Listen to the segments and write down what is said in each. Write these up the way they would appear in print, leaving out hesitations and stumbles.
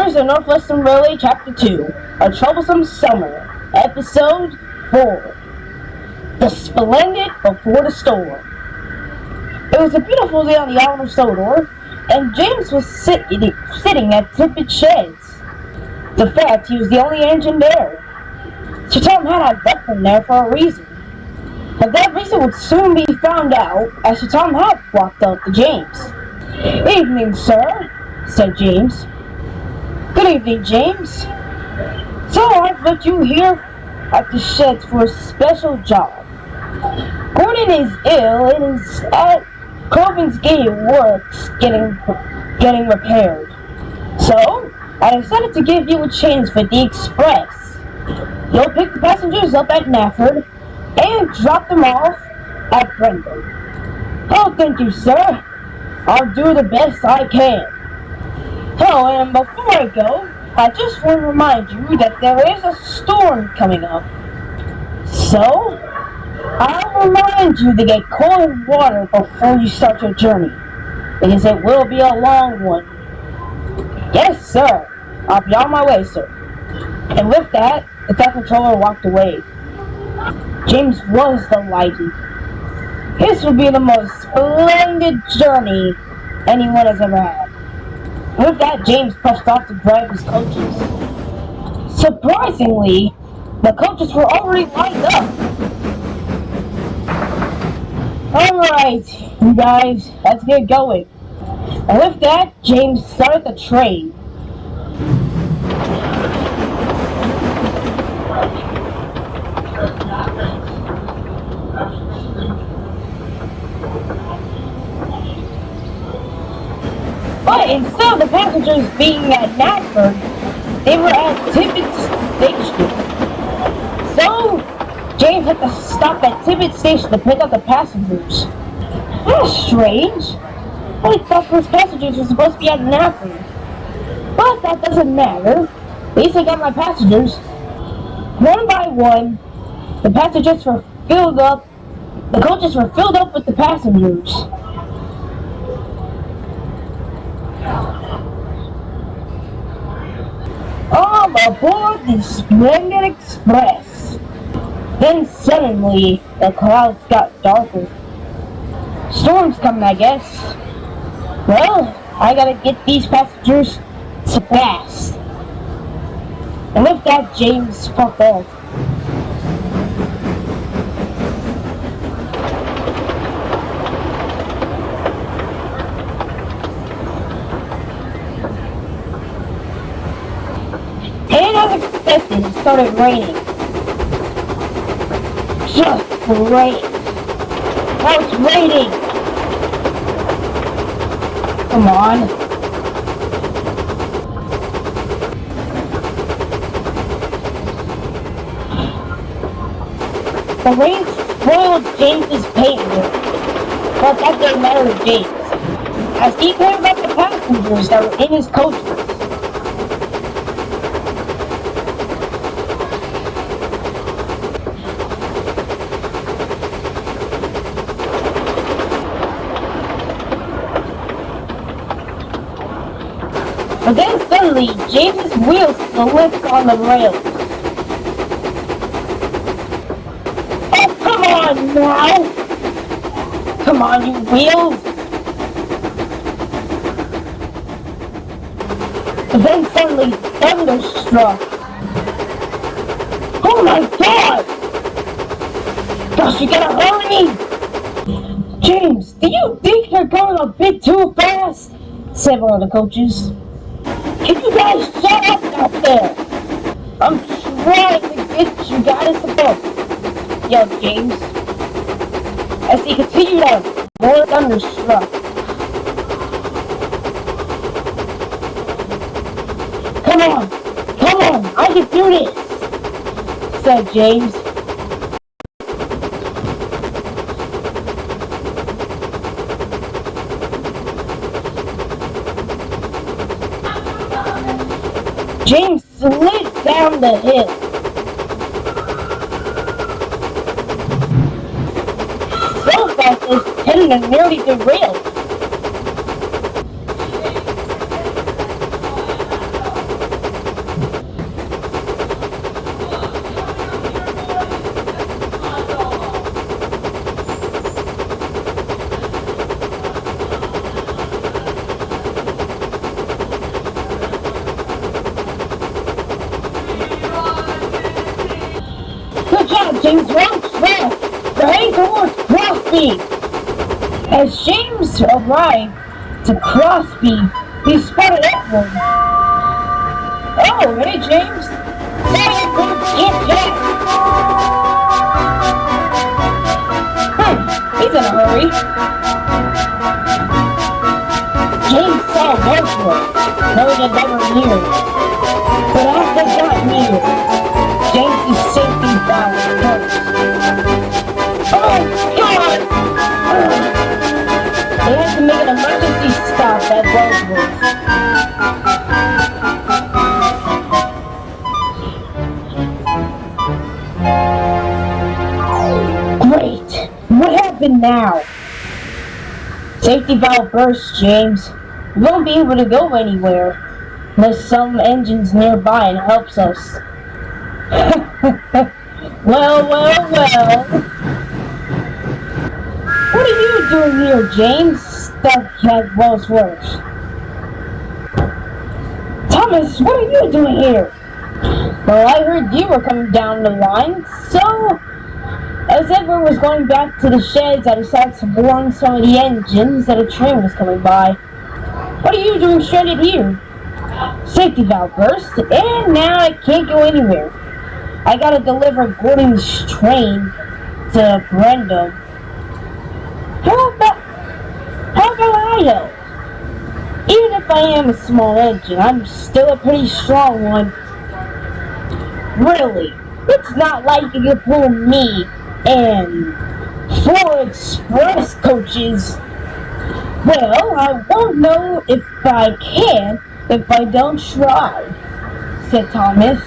Here's the Northwestern Railway Chapter 2, A Troublesome Summer, Episode 4, The Splendid Before the Storm. It was a beautiful day on the island of Suddery, and James was sitting at Tippett's sheds. In fact, he was the only engine there. Sir Topham Hatt had left him there for a reason. But that reason would soon be found out as Sir Topham Hatt walked up to James. "Evening, sir," said James. "Good evening, James. So I've left you here at the sheds for a special job. Gordon is ill and is at Coven's Gate Works getting repaired. So I decided to give you a chance with the express. You'll pick the passengers up at Nafford and drop them off at Brendam." "Oh, thank you, sir. I'll do the best I can. Oh, and before I go, I just want to remind you that there is a storm coming up. So, I'll remind you to get cold water before you start your journey, because it will be a long one." "Yes, sir. I'll be on my way, sir." And with that, the Town Controller walked away. James was delighted. His would be the most splendid journey anyone has ever had. With that, James pushed off to grab his coaches. Surprisingly, the coaches were already lined up. "Alright, you guys, let's get going." And with that, James started the train. But instead of the passengers being at Nafford, they were at Tippett Station. So, James had to stop at Tippett Station to pick up the passengers. That's strange. I thought those passengers were supposed to be at Nafford. But that doesn't matter. At least I got my passengers. One by one, the passengers were filled up. The coaches were filled up with the passengers. All aboard the Splendid Express. Then suddenly, the clouds got darker. "Storm's coming, I guess. Well, I gotta get these passengers to fast." And with that, James puffed off. And as expected, it started raining. Just great. Now it's raining. Come on. The rain spoiled James's paintwork, but that didn't matter to James, as he cared about the passengers that were in his coaches. But then suddenly, James's wheels slipped on the rails. "Oh, come on now! Come on, you wheels!" But then suddenly, thunder struck. "Oh my God! Gosh, you gotta hurry!" "James, do you think you're going a bit too fast?" said one of the coaches. "Can you guys shut up out there? I'm trying to get you guys to boat," yelled James, as he continued on. More thunder struck. Come on, I can do this," said James. James slid down the hill. So fast his tendon nearly derailed. speed. As James arrived to cross speed, he spotted everyone. Oh, hey James. Get James. He's in a hurry. James saw Wordsworth, knowing it never near. But as they got near, James' safety valve burst. Oh God! They had to make an emergency stop at Wordsworth. Great! What happened now? Safety valve burst, James. We won't be able to go anywhere unless some engine's nearby and helps us. Well. What are you doing here, James? Stuck at Wordsworth. Thomas, what are you doing here? Well, I heard you were coming down the line, so as everyone was going back to the sheds, I decided to warn some of the engines that a train was coming by. What are you doing stranded here? Safety valve burst, and now I can't go anywhere. I gotta deliver Gordon's train to Brendam. How about I help? Even if I am a small engine, I'm still a pretty strong one. Really? It's not like you can pull me and 4 express coaches. Well, I won't know if I can if I don't try, said Thomas,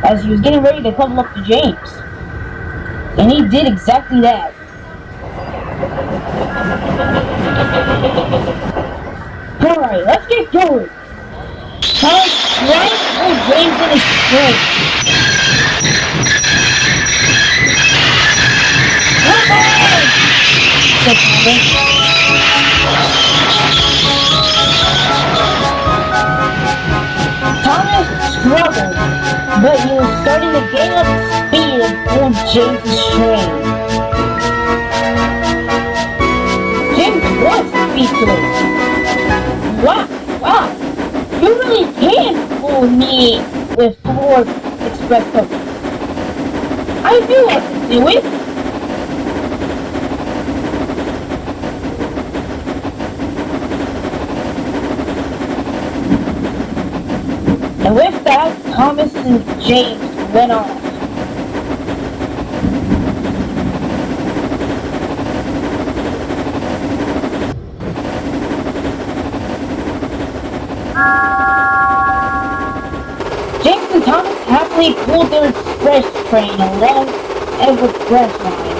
as he was getting ready to couple up to James. And he did exactly that. Alright, let's get going. Thomas right through James in his train. Come on! said Thomas. Thomas struggled, but he was starting to gain up speed and pull James' train. James was speechless. Wow, you really can fool me with 4 express coaches. I knew I could do it. And with that, Thomas and James went off. James and Thomas happily pulled their express train along the express line.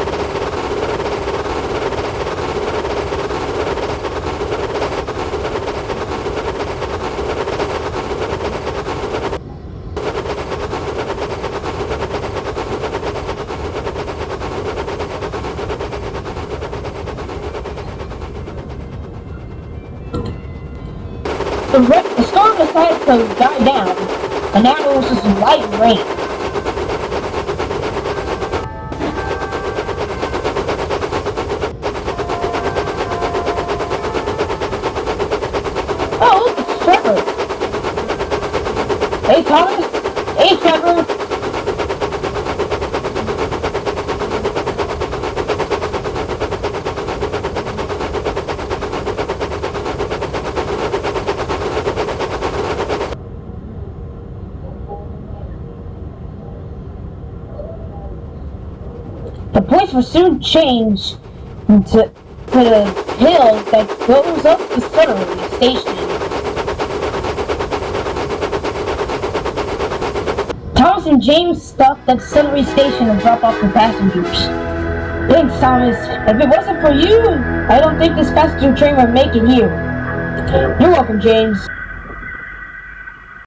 The storm decided to die down, and now it was just light rain. Oh, look, it's Trevor. Hey, Thomas. Hey, Trevor. The place will soon change to the hill that goes up to Suddery station. Thomas and James stopped at Suddery station and dropped off the passengers. Thanks, Thomas. If it wasn't for you, I don't think this passenger train would make it here. You're welcome, James.